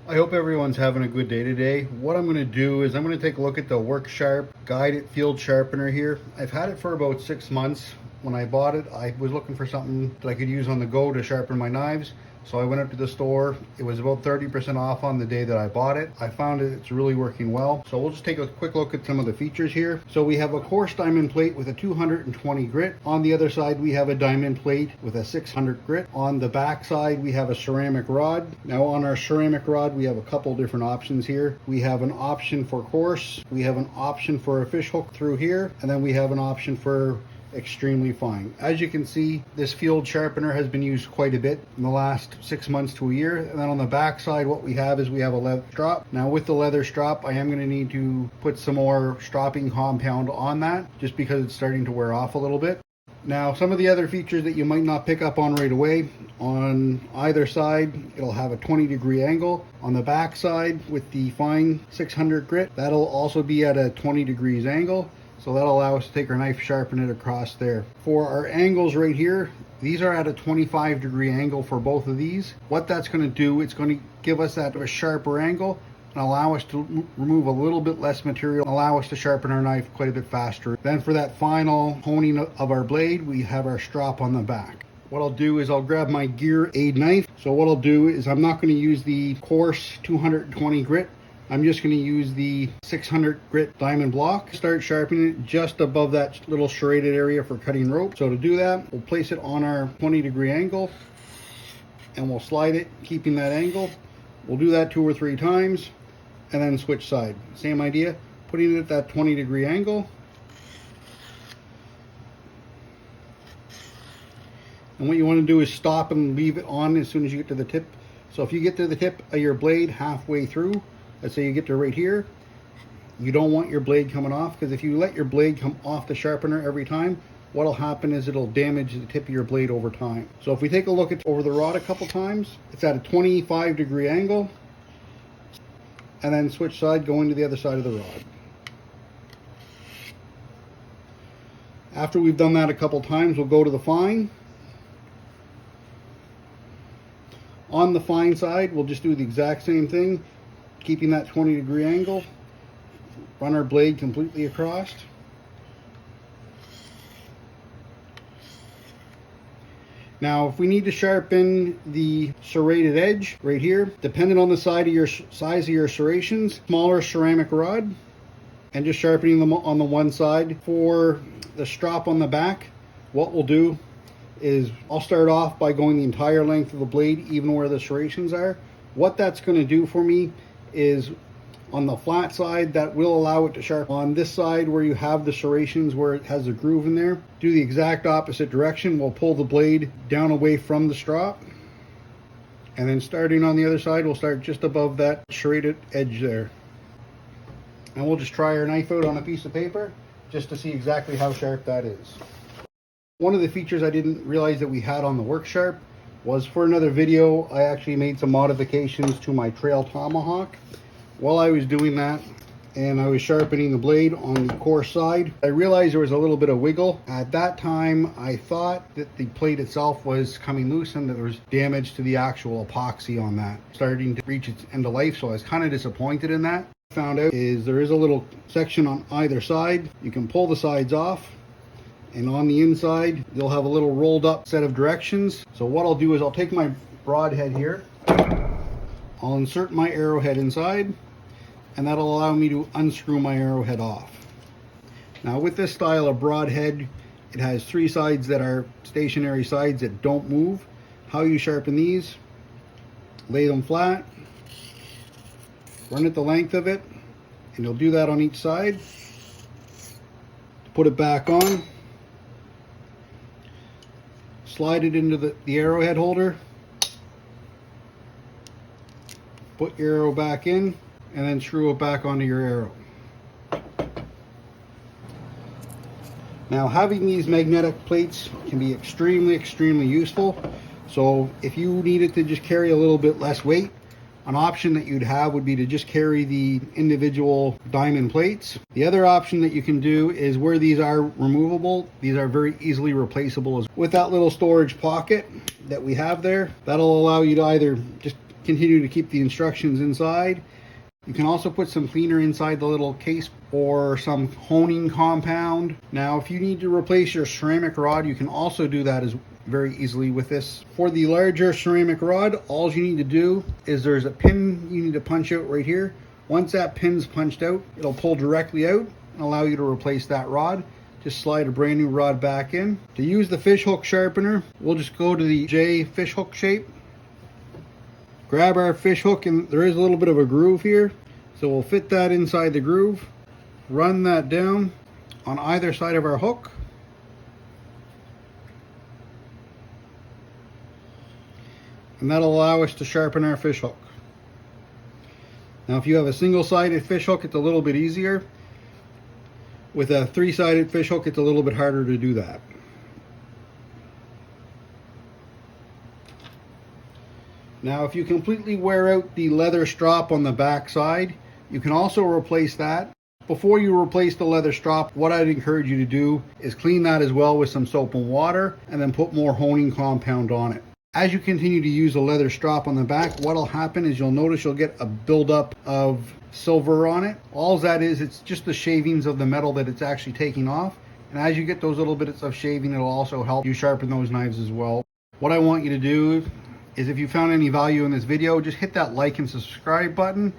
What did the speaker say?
I hope everyone's having a good day today. What I'm going to do is I'm going to take a look at the WorkSharp guided field sharpener here. I've had it for about 6 months. When I bought it, I was looking for something that I could use on the go to sharpen my knives. So I went up to the store. It was about 30% off on the day that I bought it. I found it's really working well. So we'll just take a quick look at some of the features here. So we have a coarse diamond plate with a 220 grit. On the other side, we have a diamond plate with a 600 grit. On the back side, we have a ceramic rod. Now on our ceramic rod, we have a couple different options here. We have an option for coarse. We have an option for a fish hook through here. And then we have an option for extremely fine. As you can see, this field sharpener has been used quite a bit in the last 6 months to a year. And then on the back side, what we have is we have a leather strap. Now with the leather strap, I am going to need to put some more stropping compound on that just because it's starting to wear off a little bit. Now some of the other features that you might not pick up on right away, on either side it'll have a 20-degree angle. On the back side with the fine 600 grit, that'll also be at a 20 degrees angle. So that'll allow us to take our knife, sharpen it across there. For our angles right here, these are at a 25-degree angle for both of these. What that's going to do, it's going to give us that a sharper angle and allow us to remove a little bit less material, allow us to sharpen our knife quite a bit faster. Then for that final honing of our blade, we have our strap on the back. What I'll do is I'll grab my gear aid knife. So what I'll do is I'm not going to use the coarse 220 grit. I'm just going to use the 600 grit diamond block. Start sharpening it just above that little serrated area for cutting rope. So to do that, we'll place it on our 20-degree angle and we'll slide it, keeping that angle. We'll do that 2 or 3 times and then switch side. Same idea, putting it at that 20-degree angle. And what you want to do is stop and leave it on as soon as you get to the tip. So if you get to the tip of your blade halfway through, let's say you get to right here, you don't want your blade coming off, because if you let your blade come off the sharpener every time, what'll happen is it'll damage the tip of your blade over time. So if we take a look at over the rod a couple times, it's at a 25-degree angle, and then switch side, going to the other side of the rod. After we've done that a couple times, we'll go to the fine. On the fine side, we'll just do the exact same thing, keeping that 20-degree angle, run our blade completely across. Now, if we need to sharpen the serrated edge right here, depending on the size of your serrations, smaller ceramic rod, and just sharpening them on the one side. For the strap on the back, what we'll do is I'll start off by going the entire length of the blade, even where the serrations are. What that's going to do for me is on the flat side, that will allow it to sharpen. On this side where you have the serrations, where it has a groove in there, do the exact opposite direction. We'll pull the blade down away from the strap, and then starting on the other side, we'll start just above that serrated edge there. And we'll just try our knife out on a piece of paper just to see exactly how sharp that is. One of the features I didn't realize that we had on the WorkSharp was, for another video, I actually made some modifications to my trail tomahawk. While I was doing that and I was sharpening the blade on the coarse side, I realized there was a little bit of wiggle. At that time, I thought that the plate itself was coming loose and that there was damage to the actual epoxy on that, starting to reach its end of life, so I was kind of disappointed in that. What I found out is there is a little section on either side. You can pull the sides off, and on the inside you'll have a little rolled up set of directions. So what I'll do is I'll take my broadhead here, I'll insert my arrowhead inside, and that'll allow me to unscrew my arrowhead off. Now with this style of broadhead, it has 3 sides that are stationary sides that don't move. How you sharpen these: lay them flat, run it the length of it, and you'll do that on each side. Put it back on, slide it into the arrowhead holder, put your arrow back in, and then screw it back onto your arrow. Now, having these magnetic plates can be extremely useful. So if you needed to just carry a little bit less weight, an option that you'd have would be to just carry the individual diamond plates. The other option that you can do is, where these are removable, these are very easily replaceable. With that little storage pocket that we have there, that'll allow you to either just continue to keep the instructions inside. You can also put some cleaner inside the little case or some honing compound. Now, if you need to replace your ceramic rod, you can also do that as very easily with this. For the larger ceramic rod, all you need to do is there's a pin you need to punch out right here. Once that pin's punched out, it'll pull directly out and allow you to replace that rod. Just slide a brand new rod back in. To use the fish hook sharpener, we'll just go to the J fish hook shape. Grab our fish hook, and there is a little bit of a groove here. So we'll fit that inside the groove. Run that down on either side of our hook. And that'll allow us to sharpen our fish hook. Now, if you have a single-sided fish hook, it's a little bit easier. With a three-sided fish hook, it's a little bit harder to do that. Now, if you completely wear out the leather strap on the back side, you can also replace that. Before you replace the leather strap, what I'd encourage you to do is clean that as well with some soap and water, and then put more honing compound on it. As you continue to use the leather strap on the back, what'll happen is you'll notice you'll get a buildup of silver on it. All that is, it's just the shavings of the metal that it's actually taking off. And as you get those little bits of shaving, it'll also help you sharpen those knives as well. What I want you to do is, if you found any value in this video, just hit that like and subscribe button.